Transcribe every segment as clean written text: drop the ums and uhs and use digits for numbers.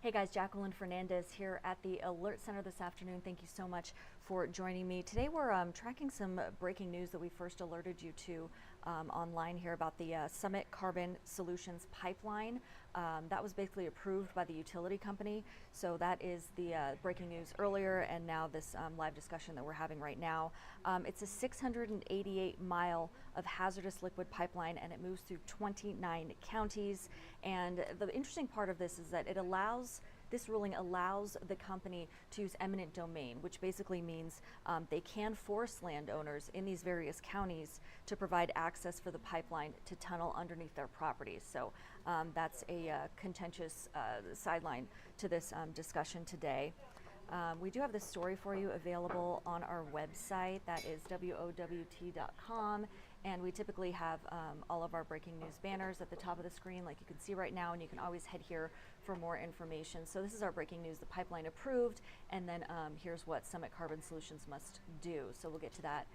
Hey guys, Jacqueline Fernandez here at the Alert Center this afternoon. Thank you so much for joining me. Today we're tracking some breaking news that we first alerted you to online here about the Summit Carbon Solutions pipeline. That was basically approved by the utility company. So that is the breaking news earlier, and now this live discussion that we're having right now. It's a 688 mile of hazardous liquid pipeline, and it moves through 29 counties. And the interesting part of this is that this ruling allows the company to use eminent domain, which basically means they can force landowners in these various counties to provide access for the pipeline to tunnel underneath their properties. So that's a contentious sideline to this discussion today. We do have this story for you available on our website. That is WOWT.com. And we typically have all of our breaking news banners at the top of the screen, like you can see right now, and you can always head here for more information. So this is our breaking news, the pipeline approved, and then here's what Summit Carbon Solutions must do. So we'll get to that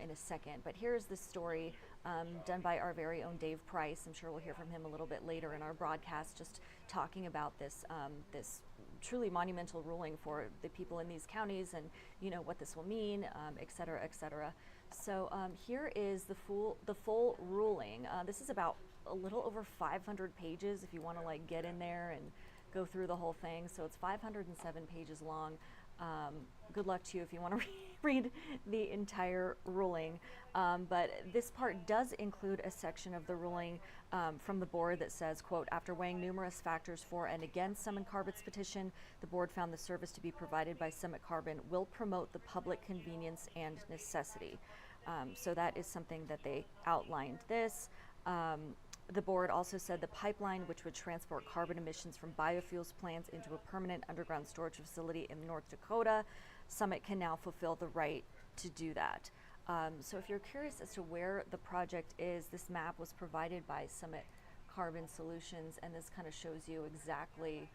in a second. But here's the story done by our very own Dave Price. I'm sure we'll hear from him a little bit later in our broadcast, just talking about this this truly monumental ruling for the people in these counties, and what this will mean, et cetera, et cetera. So here is the full ruling. This is about a little over 500 pages if you want to get in there and go through the whole thing. So it's 507 pages long. Good luck to you if you want to read the entire ruling. But this part does include a section of the ruling from the board that says, quote, after weighing numerous factors for and against Summit Carbon's petition, the board found the service to be provided by Summit Carbon will promote the public convenience and necessity. So that is something that they outlined this. The board also said the pipeline, which would transport carbon emissions from biofuels plants into a permanent underground storage facility in North Dakota, Summit can now fulfill the right to do that. So if you're curious as to where the project is, this map was provided by Summit Carbon Solutions, and this kind of shows you exactly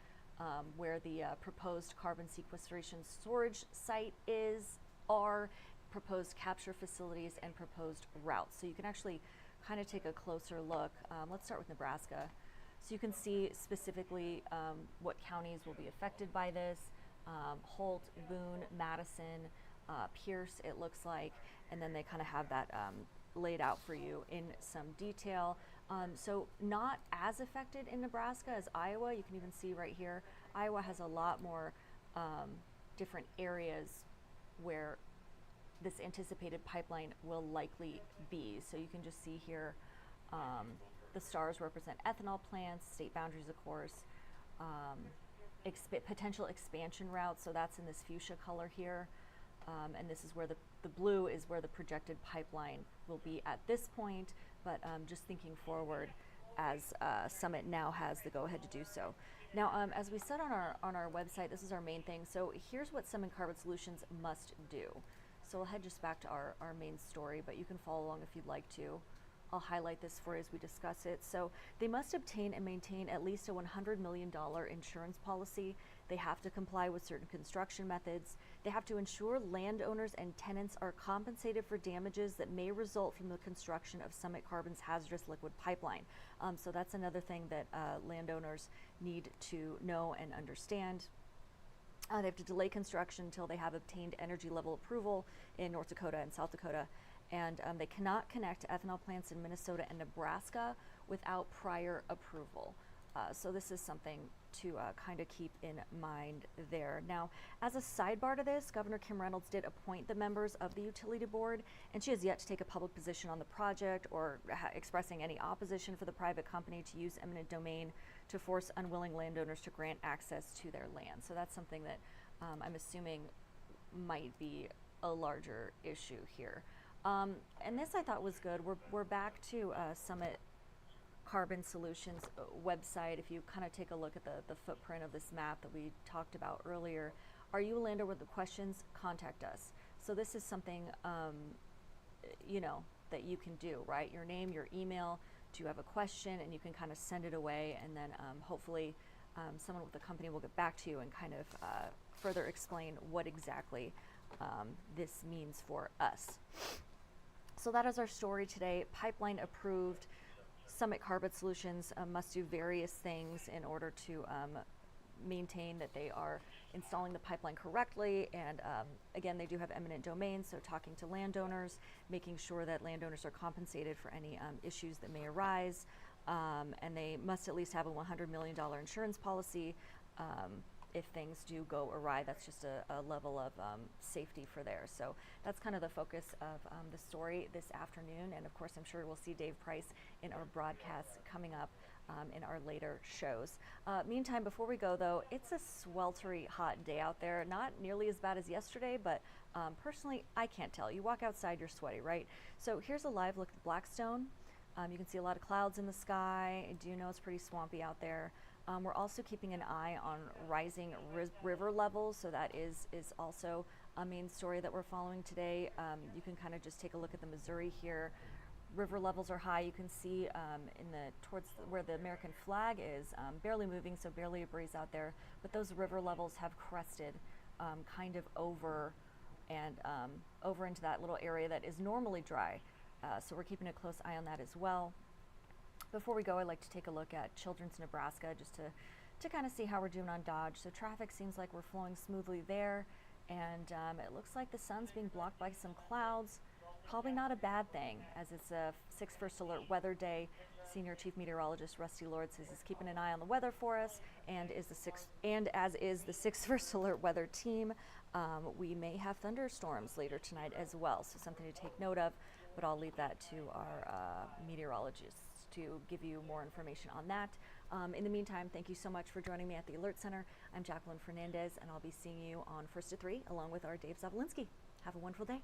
where the proposed carbon sequestration storage site are, proposed capture facilities, and proposed routes. So you can actually kind of take a closer look. Let's start with Nebraska. So you can see specifically what counties will be affected by this. Holt, Boone, Madison, Pierce, it looks like, and then they kind of have that laid out for you in some detail. So not as affected in Nebraska as Iowa. You can even see right here, Iowa has a lot more different areas where this anticipated pipeline will likely be. So you can just see here, the stars represent ethanol plants, state boundaries, of course, potential expansion routes. So that's in this fuchsia color here. And this is where the blue is where the projected pipeline will be at this point. But just thinking forward, as Summit now has the go-ahead to do so. Now, as we said on our website, this is our main thing. So here's what Summit Carbon Solutions must do. So we'll head just back to our main story, but you can follow along if you'd like to. I'll highlight this for you as we discuss it. So they must obtain and maintain at least a $100 million insurance policy. They have to comply with certain construction methods. They have to ensure landowners and tenants are compensated for damages that may result from the construction of Summit Carbon's hazardous liquid pipeline. So that's another thing that landowners need to know and understand. They have to delay construction until they have obtained energy level approval in North Dakota and South Dakota. And they cannot connect to ethanol plants in Minnesota and Nebraska without prior approval. So this is something to kind of keep in mind there. Now, as a sidebar to this, Governor Kim Reynolds did appoint the members of the utility board, and she has yet to take a public position on the project or expressing any opposition for the private company to use eminent domain to force unwilling landowners to grant access to their land. So that's something that I'm assuming might be a larger issue here. And this I thought was good. We're back to Summit Carbon Solutions website. If you kind of take a look at the footprint of this map that we talked about earlier, are you a landowner with questions? Contact us. So this is something that you can do, right? Your name, your email. Do you have a question? And you can kind of send it away, and then hopefully someone with the company will get back to you and kind of further explain what exactly this means for us. So that is our story today. Pipeline approved. Summit Carbon Solutions must do various things in order to maintain that they are installing the pipeline correctly. And again, they do have eminent domain, so talking to landowners, making sure that landowners are compensated for any issues that may arise. And they must at least have a $100 million insurance policy. If things do go awry, that's just a level of safety for there. So that's kind of the focus of the story this afternoon. And of course, I'm sure we'll see Dave Price in our broadcast coming up in our later shows. Meantime, before we go though, it's a sweltery hot day out there. Not nearly as bad as yesterday, but personally, I can't tell. You walk outside, you're sweaty, right? So here's a live look at Blackstone. You can see a lot of clouds in the sky. I do know it's pretty swampy out there. We're also keeping an eye on rising river levels, so that is also a main story that we're following today. You can kind of just take a look at the Missouri here. River levels are high. You can see towards where the American flag is, barely moving, so barely a breeze out there. But those river levels have crested kind of over into that little area that is normally dry. So we're keeping a close eye on that as well. Before we go, I'd like to take a look at Children's Nebraska just to kind of see how we're doing on Dodge. So traffic seems like we're flowing smoothly there, and it looks like the sun's being blocked by some clouds. Probably not a bad thing, as it's a 6 First Alert weather day. Senior Chief Meteorologist Rusty Lord says he's keeping an eye on the weather for us, and as is the 6 First Alert weather team. We may have thunderstorms later tonight as well, so something to take note of, but I'll leave that to our meteorologists to give you more information on that. In the meantime, thank you so much for joining me at the Alert Center. I'm Jacqueline Fernandez, and I'll be seeing you on 1st to 3 along with our Dave Zavolinsky. Have a wonderful day.